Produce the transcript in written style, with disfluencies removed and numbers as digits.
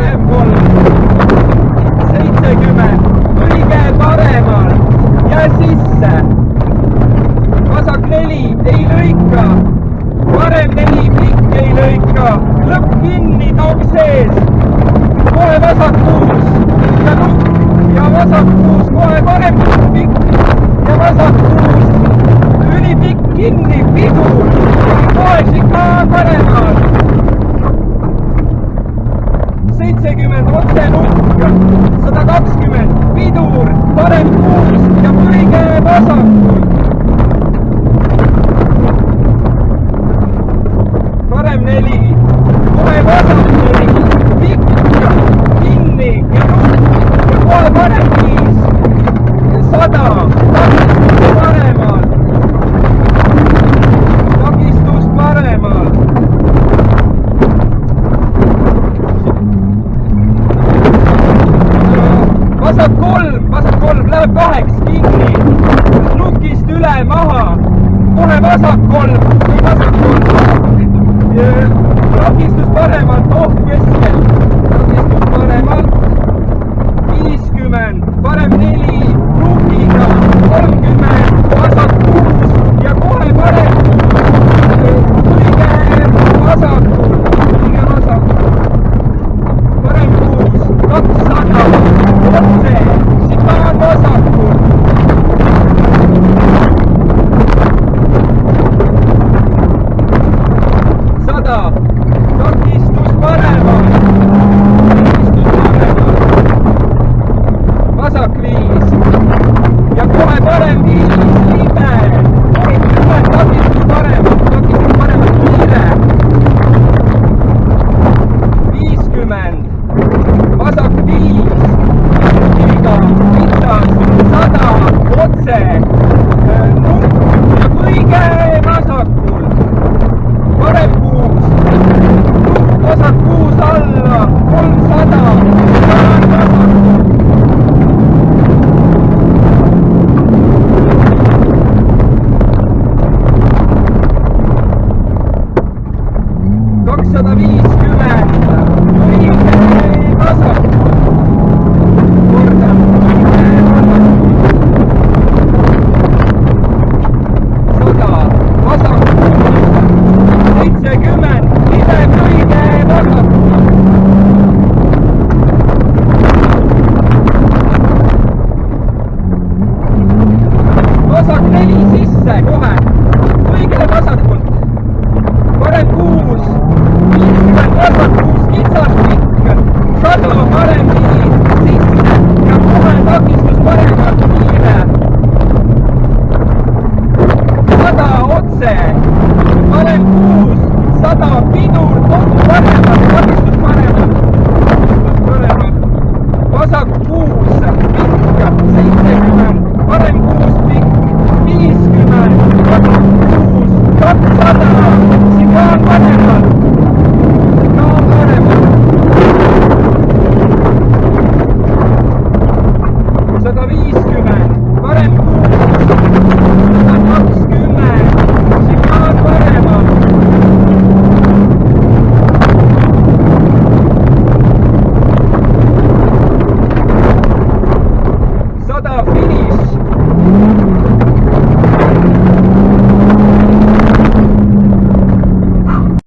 parem 3, 70, õlikäe paremal ja sisse. Vasak 4, ei lõika, parem 4, pikk ei lõika, lõpp kinni, tauk sees, kohe vasak 6 ja lõpp ja vasak 6, kohe parem pikk ja vasak 6, ülipikk kinni, pidur, kohe šikaan paremal. 70, otse nukk, 120, pidur, parem 6 ja põhikäe vasakul. Parem 4, kohe vasak 4, pikk, kinni ja nukk ja kohe parem 5, 100, takistus paremal. Takistus paremal. Vasak 3, läheb 8, kinni, nukist üle, maha, kohe vasak 3, või vasak 3, takistus paremalt, oht keskel.